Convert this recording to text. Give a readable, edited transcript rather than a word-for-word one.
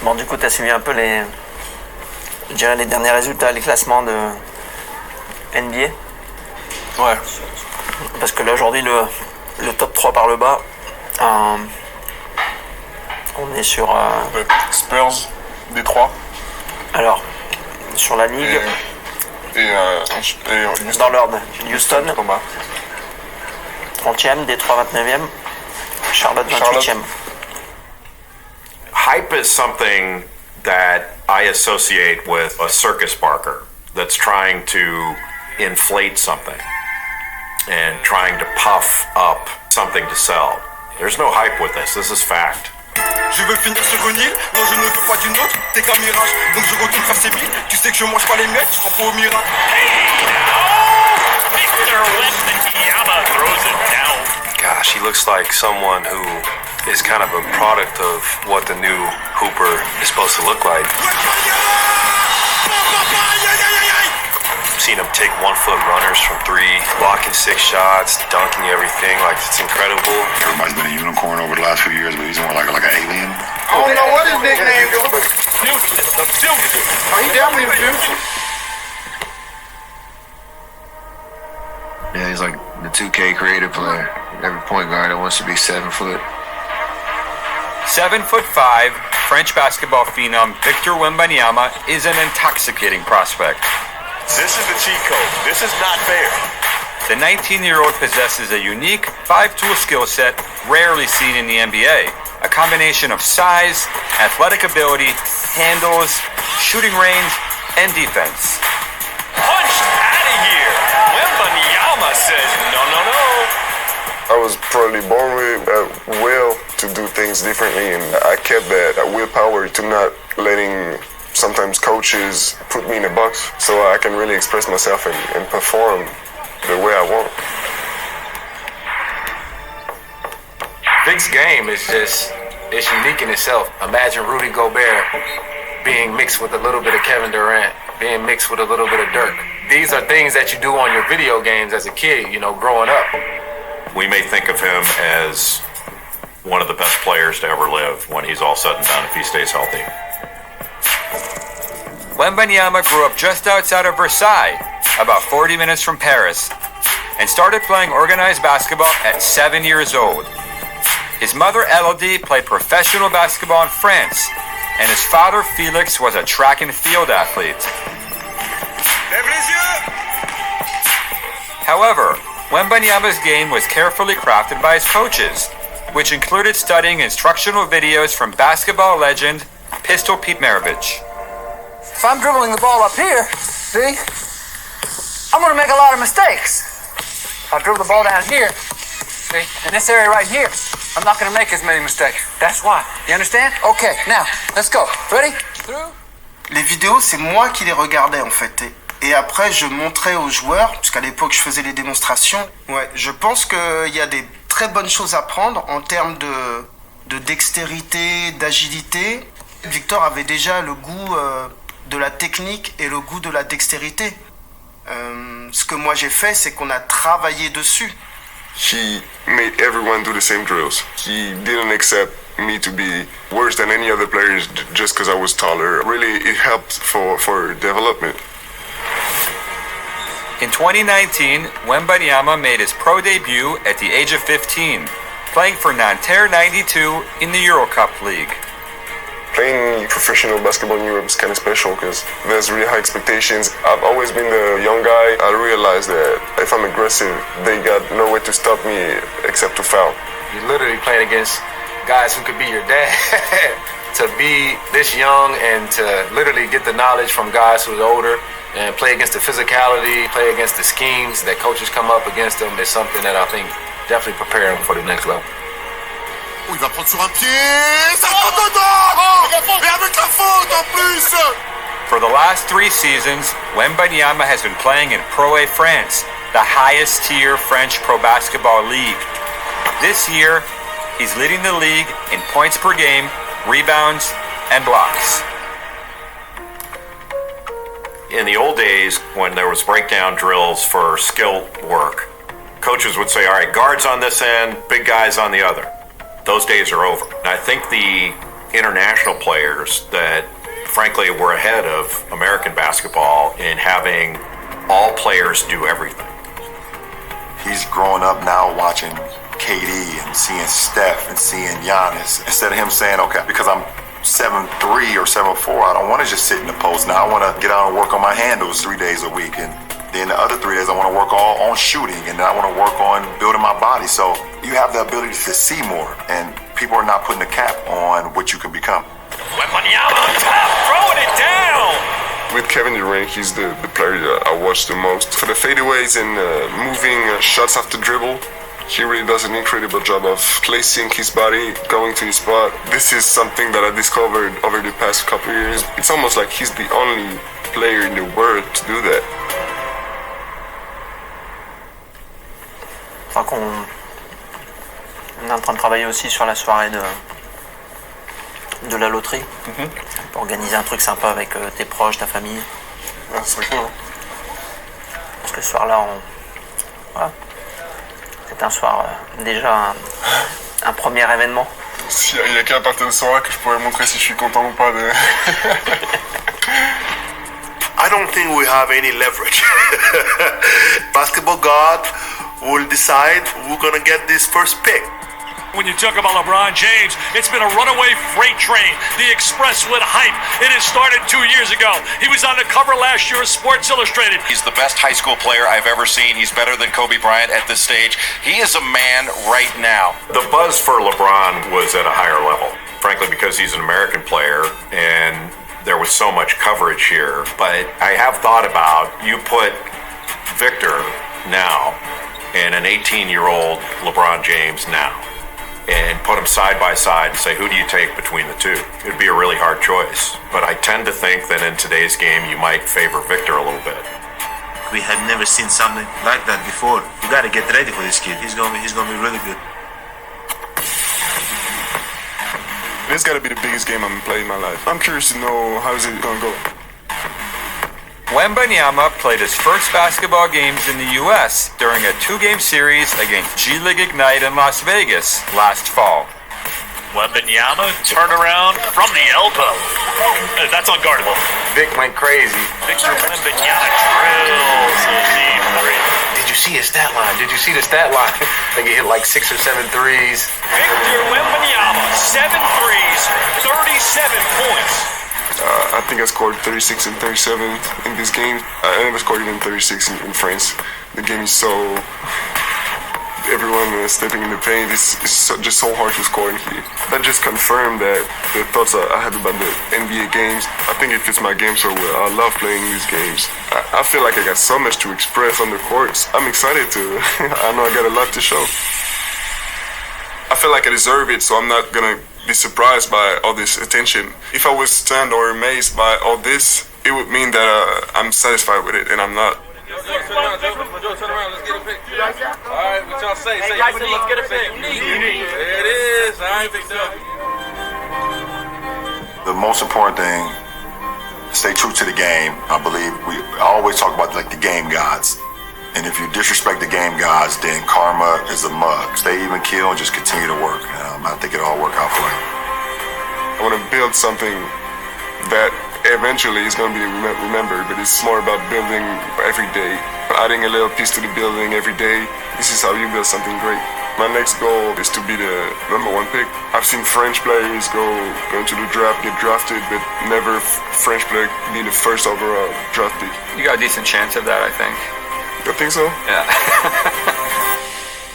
Bon, du coup, tu as suivi un peu je dirais les derniers résultats, les classements de NBA. Ouais. Parce que là, aujourd'hui, le top 3 par le bas, on est sur... Spurs, Détroit. Alors, sur la ligue... Et dans l'ordre, Houston, Thomas. 30e, Détroit 29e, Charlotte 28e. Hype is something that I associate with a circus barker that's trying to inflate something and trying to puff up something to sell. There's no hype with this. This is fact. Je veux finir sur une île, non je ne veux pas d'une autre, t'es qu'un mirage, donc je retourne faire ses billes, tu sais que je mange pas les miettes, je prends pas au miracle. Victor Wembanyama throws it down. Gosh, he looks like someone who is kind of a product of what the new Hooper is supposed to look like. Seen him take 1-foot runners from three, blocking 6 shots, dunking everything. Like, it's incredible. Everybody's been a unicorn over the last few years, but he's more like an alien. I don't know what his nickname is, but The future. he definitely the future. Yeah, he's like the 2K creative player. Every point guard that wants to be 7 foot. 7'5", French basketball phenom Victor Wembanyama is an intoxicating prospect. This is the cheat code. This is not fair. The 19-year-old possesses a unique 5-tool skill set rarely seen in the NBA. A combination of size, athletic ability, handles, shooting range, and defense. Punched out of here. Wembanyama says no, no, no. I was probably born with a will to do things differently, and I kept that willpower to not letting sometimes coaches put me in a box so I can really express myself and perform the way I want. Vic's game is it's unique in itself. Imagine Rudy Gobert being mixed with a little bit of Kevin Durant, being mixed with a little bit of Dirk. These are things that you do on your video games as a kid, you know, growing up. We may think of him as one of the best players to ever live when he's all said and done if he stays healthy. Wembanyama grew up just outside of Versailles, about 40 minutes from Paris, and started playing organized basketball at 7 years old. His mother Elodie played professional basketball in France, and his father Felix was a track and field athlete. However, Wembanyama's game was carefully crafted by his coaches, which included studying instructional videos from basketball legend Pistol Pete Maravich. If I'm dribbling the ball up here, see, I'm going to make a lot of mistakes. If I dribble the ball down here, see, in this area right here, I'm not going to make as many mistakes. That's why. You understand? Okay, now, let's go. Ready? Through. Les vidéos, c'est moi qui les regardais en fait. Et après, je montrais aux joueurs, puisqu'à l'époque, je faisais les démonstrations. Ouais, je pense qu'il y a des très bonnes choses à prendre en termes de dextérité, d'agilité. Victor avait déjà le goût de la technique et le goût de la dextérité. Ce que moi j'ai fait, c'est qu'on a travaillé dessus. He made everyone do the same drills. He didn't accept me to be worse than any other players just because I was taller. Really, it helped for development. In 2019, Wembanyama made his pro debut at the age of 15, playing for Nanterre 92 in the Eurocup League. Playing professional basketball in Europe is kind of special because there's really high expectations. I've always been the young guy. I realized that if I'm aggressive, they got no way to stop me except to foul. You're literally playing against guys who could be your dad. To be this young and to literally get the knowledge from guys who are older and play against the physicality, play against the schemes that coaches come up against them is something that I think definitely prepare them for the next level. Oh, il va prendre sur un pied, ça rentre dedans! Et avec la faute en plus! For the last 3 seasons, Wembanyama has been playing in Pro A France, the highest tier French pro basketball league. This year, he's leading the league in points per game, rebounds, and blocks. In the old days, when there was breakdown drills for skill work, coaches would say, all right, guards on this end, big guys on the other. Those days are over. And I think the international players that, frankly, were ahead of American basketball in having all players do everything. He's growing up now watching KD and seeing Steph and seeing Giannis. Instead of him saying, okay, because I'm 7'3" or 7'4", I don't want to just sit in the post. Now I want to get out and work on my handles 3 days a week. And then the other 3 days I want to work all on shooting, and then I want to work on building my body. So you have the ability to see more, and people are not putting a cap on what you can become. Wembanyama on top, throwing it down. With Kevin Durant, he's the player that I watch the most. For the fadeaways and moving shots after dribble, he really does an incredible job of placing his body, going to his spot. This is something that I discovered over the past couple of years. It's almost like he's the only player in the world to do that. Je crois qu'on est en train de travailler aussi sur la soirée de la loterie. Pour organiser un truc sympa avec tes proches, ta famille. Ah, c'est cool. Parce que ce soir-là, voilà. C'est un soir déjà un premier événement. Il n'y a qu'à partir de ce soir que je pourrais montrer si je suis content ou pas de... I don't think we have any leverage. Basketball God will decide who's going to get this first pick. When you talk about LeBron James, it's been a runaway freight train. The Express with hype. It has started 2 years ago. He was on the cover last year of Sports Illustrated. He's the best high school player I've ever seen. He's better than Kobe Bryant at this stage. He is a man right now. The buzz for LeBron was at a higher level, frankly, because he's an American player and there was so much coverage here. But I have thought about, you put Victor now and an 18-year-old LeBron James now, and put them side by side and say, who do you take between the two? It would be a really hard choice. But I tend to think that in today's game, you might favor Victor a little bit. We have never seen something like that before. You got to get ready for this kid. He's going to be really good. This got to be the biggest game I'm playing in my life. I'm curious to know how is it going to go. Wembanyama played his first basketball games in the U.S. during a 2-game series against G League Ignite in Las Vegas last fall. Wembanyama turnaround from the elbow. That's unguardable. Vic went crazy. Victor Wembanyama drills a deep three. Did you see his stat line? Did you see the stat line? I think he hit like 6 or 7 threes. Victor Wembanyama, 7 threes, 37 points. I think I scored 36 and 37 in this game. I never scored even 36 in France. The game is so... Everyone stepping in the paint. It's just so hard to score in here. That just confirmed that the thoughts I had about the NBA games. I think it fits my game so well. I love playing these games. I feel like I got so much to express on the courts. I'm excited to. I know I got a lot to show. I feel like I deserve it, so I'm not gonna be surprised by all this attention. If I was stunned or amazed by all this, it would mean that I'm satisfied with it, and I'm not. Turn around, let's get a pick. Alright, what y'all say? Hey, guys, let's get a pick. Unique. There it is. Alright, big dog. The most important thing, stay true to the game. I believe I always talk about like the game gods. And if you disrespect the game gods, then karma is a mug. Stay even keel and just continue to work. I think it'll all work out for you. I want to build something that eventually is going to be remembered, but it's more about building every day. Adding a little piece to the building every day. This is how you build something great. My next goal is to be the #1 pick. I've seen French players go into the draft, get drafted, but never French player be the first overall draft pick. You got a decent chance of that, I think. I think so? Yeah.